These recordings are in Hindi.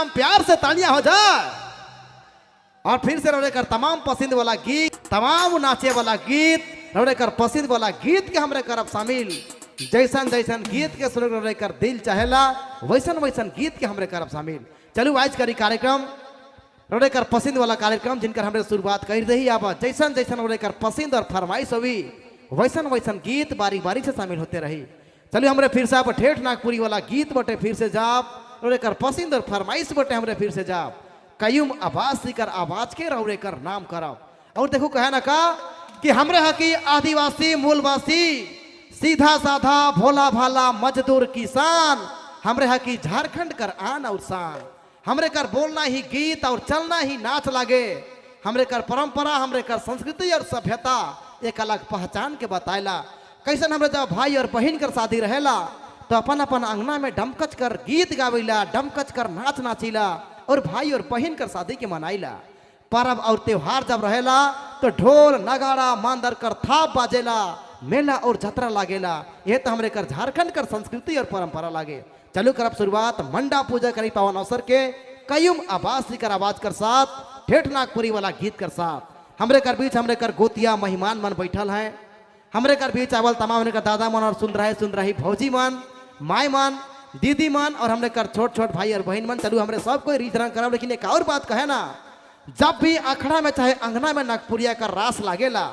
नाम प्यार से तालियां हो जाए। और फिर से रौड़ेकर तमाम पसंद वाला गीत, तमाम नाचे वाला गीत, रौड़ेकर पसंद वाला गीत के हमरे करब शामिल। जैसन जैसन गीत के सुन रौड़ेकर दिल चाहेला वैसन वैसन गीत के हमरे करब शामिल। चलू आज करी कार्यक्रम रौड़ेकर पसंद वाला कार्यक्रम जिनकर हमरे शुरुआत कर रही। अब जैसन जैसन रौड़ेकर पसंद और फरमाइश हुई वैसन वैसन गीत बारी बारी से शामिल होते रही। चलिए हमरे फिर से आप ठेठ नागपुरी वाला गीत बटे फिर से जाप रौड़ेकर पसंद और फरमाइश बटे हमरे फिर से जाप। कयूम आवाज सीकर आवाज के रौड़ेकर नाम करब। और देखो कहे ना का कि हमरे हकी आदिवासी मूलवासी सीधा साधा भोला भाला मजदूर किसान, हमरे हकी झारखंड कर आन और शान। हमरे कर बोलना ही गीत और चलना ही नाच लागे। हमरे कर परंपरा, हमरे कर संस्कृति और सभ्यता एक अलग पहचान के बताएला। कैसन हमरे जब भाई और बहन कर शादी रहेला तो अपन अपन अंगना में डमकच कर गीत गावेला, डमकच कर नाच नाचीला और भाई और बहन कर शादी के मनाइला। पर्व और त्योहार जब रहेला तो ढोल नगाड़ा मांदर कर थाप बाजेला, मेला और जतरा लागेला। यह तो हमरे कर झारखंड कर संस्कृति और परंपरा लागे। चलो करब शुरुआत मंडा पूजा करी पावन अवसर के कयूम आवाज सीकर आवाज कर साथ ठेठ नागपुरी वाला गीत कर साथ। हमरे कर बीच हमरे कर गोतिया मेहमान मन बैठल हैं। हमरे कर बीच आवल तमाम हमरे कर दादा मन और सुन रही भौजी मन, माय मन, दीदी मन और हमरे कर छोट छोट भाई और बहन मन। चलू हमरे सब कोई रीत रंग करब। लेकिन एक और बात कहे ना, जब भी अखड़ा में चाहे अंगना में नागपुरिया का रास लागेला,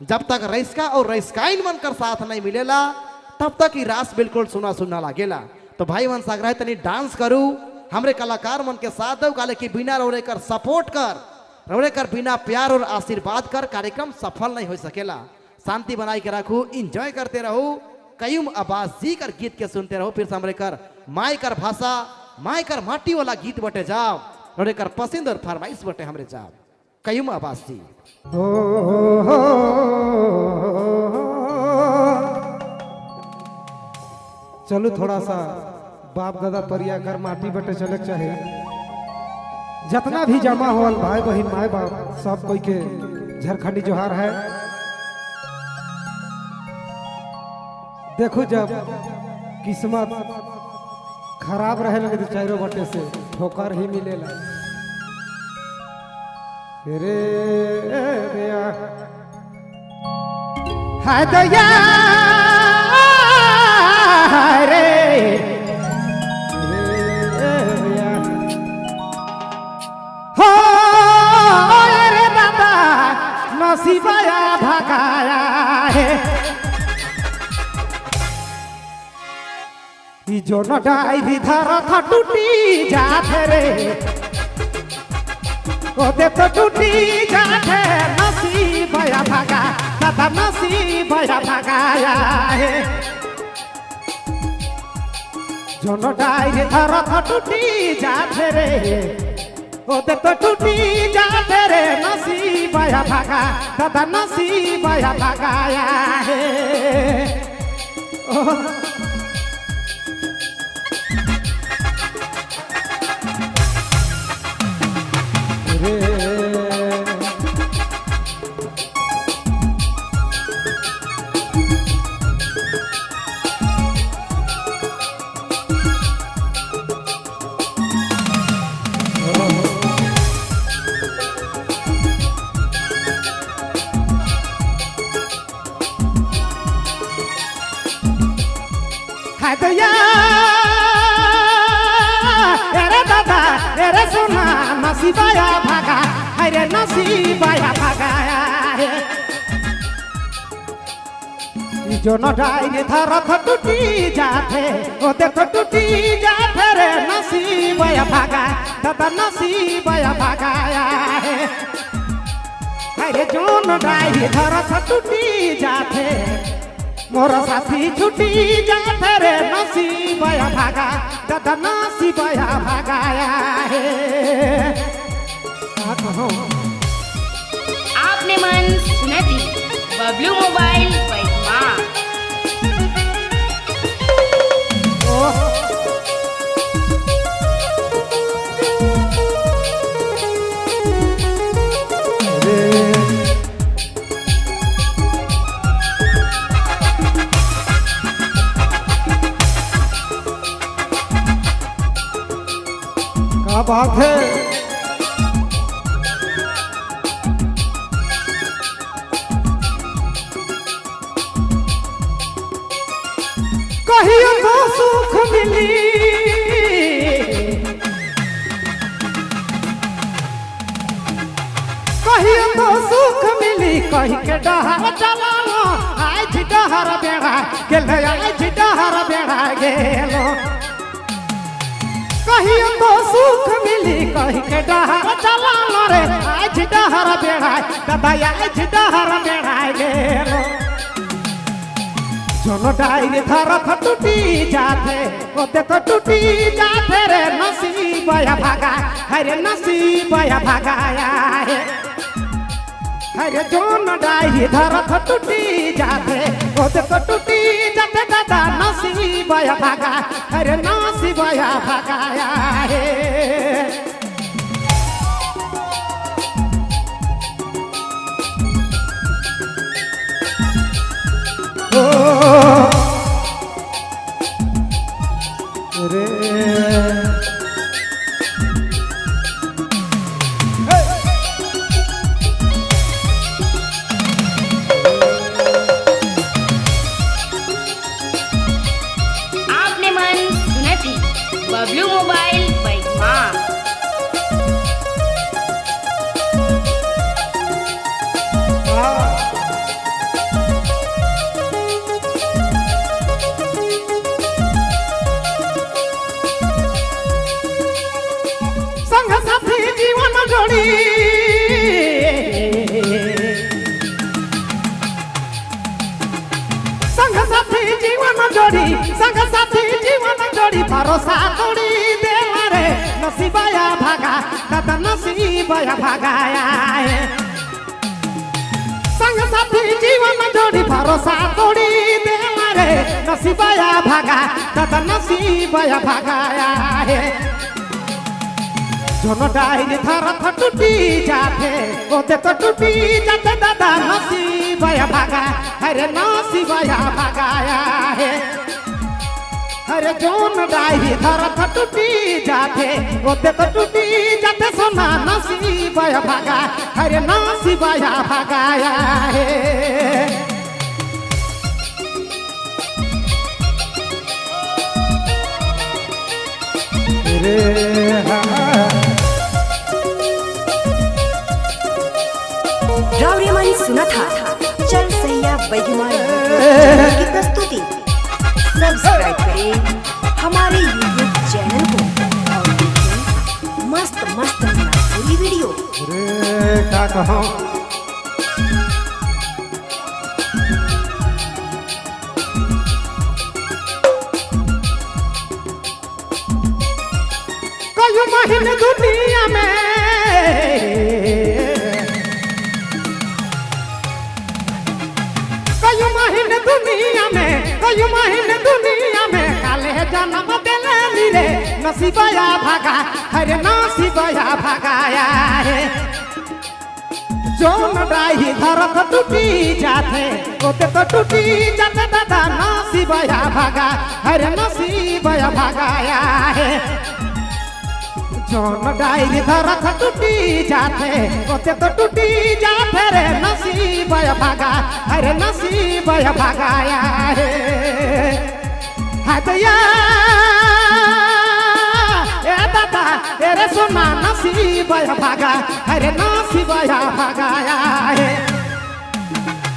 जब तक रईसका और रईसकाइन मन कर साथ नहीं मिलेला तब तक ही रास बिल्कुल सुना सुना लागेला। तो भाई मन सागराय तनी डांस करू हमरे कलाकार मन के साथ दो काले की बिना रौड़े कर सपोर्ट कर, रौड़े कर बिना प्यार और आशीर्वाद कर कार्यक्रम सफल नहीं हो सकेला। शांति बनाई के रखू, इंजॉय करते रहो, कयूम आवाज जी कर गीत के सुनते रहो। फिर से हमरे कर माई कर भाषा, माई कर माटी वाला गीत बटे जाओ, रौड़े कर पसंद और फरमाइश बटे हमरे जाओ। कयूम आवाज जी चलो थोड़ा सा बाप दादा परिया कर माटी बटे चले चाहे जितना भी जमा होल भाई बहन माए बाप सब कोई के झारखंडी जोहार है। देखो जब किस्मत खराब रहे लगे तो चारों बटे से ठोकर ही मिलेला। रे दया हाय दया रे दया हो रे दादा नसीबाया भगाया है जो न डायरी धरा था टूटी जाते रे ओदे तो टूटी जाते नसीब आया भागा दादा नसीब आया भगाया है। जो न डायरी धरा था टूटी जाते रे ओदे तो टूटी जाते रे नसीब आया भागा दादा नसीब आया भगाया है। अरे दादा अरे सुना नसीबाया भागा अरे नसीबाया भगाया है। जो न डायरी धरा था टूटी जाते ओ देखो टूटी जाते रे नसीबाया भागा दादा नसीबाया भगाया है। अरे जो न डायरी धरा था टूटी जाते मोरा साथी छुट्टी जाते रे नसीब आया भागा दादा नसीब आया भगाया है। आपने मन सुना थी बबलू मोबाइल पैमा। बात है। कहियो तो सुख मिली, कहियो तो सुख मिली, कही के डहर चलालो आज डहर बेड़ा गेल, आज डहर बेड़ा गेलो। कहियो तो सुख मिली, कही के डहर चलालो रे आज डहर बेड़ा दादा, आज डहर बेड़ा गेलो। जोनो डायरी धरत टूटी जाते, ओते तो टूटी जाते रे नसीब या भागा, हरे नसीब या भागाया है। हरे जोनो डायरी धरत टूटी जाते, ओते तो टूटी जाते दादा नसीब या भागा, हरे नसीब या भागाया है। आपने मन सुना थी बबलू मोबाइल बैगमार। संग साथी जीवन जोड़ी, संग साथी जीवन जोड़ी, संग साथी जीवन जोड़ी, भरोसा तोड़ी देला रे नसीबया भागा दादा, नसीबया भागाया है। संग साथी जीवन जोड़ी, भरोसा तोड़ी देला रे नसीबया भागा दादा, नसीबया भागाया है। जोनो डायरी धरत टूटी जाते, ओते तो टूटी जाते दादा नसीब या भागा, हरे नसीब या भागाया है। हरे जोनो डायरी धरत टूटी जाते, ओते तो टूटी जाते सोना नसीब या भागा, हरे नसीब या भागाया है। रावड़ी मन सुना था चल सैया बैगमार की प्रस्तुति। सब्सक्राइब करें हमारे यूट्यूब चैनल को और देखें मस्त मस्त पूरी वीडियो। क्या कहूँ कई महीने दुनिया में, कई महीने दुनिया में, कई महीने दुनिया में, काले जन्म दिले रे नसीबया भागा, हरे नसीबया भागाया है। जोन डाही धरत टूटी जाते, ओते तो टूटी जाते दादा नसीबया भागा, हरे नसीबया भागाया है। जोन डायरी धरत टूटी जाते, ओते तो टूटी जाते रे नसीबया भागा, हरे नसीबया भागाया है। हदया ए दादा तेरे सोना नसीबया भागा, हरे नसीबया भागाया है।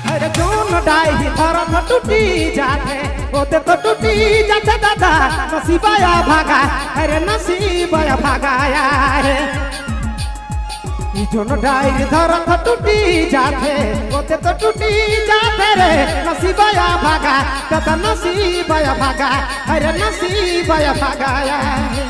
हरे जोन डायरी धरत टूटी जाते, ओते तो टूटी जाते दादा नसीबया भागा, हरे नसीबया भागाया है। जोन डायरी धरत टूटी जाते, ओते तो टूटी जाते रे नसीबया भागा दादा, नसीबया भागा, हरे नसीबया भागाया है।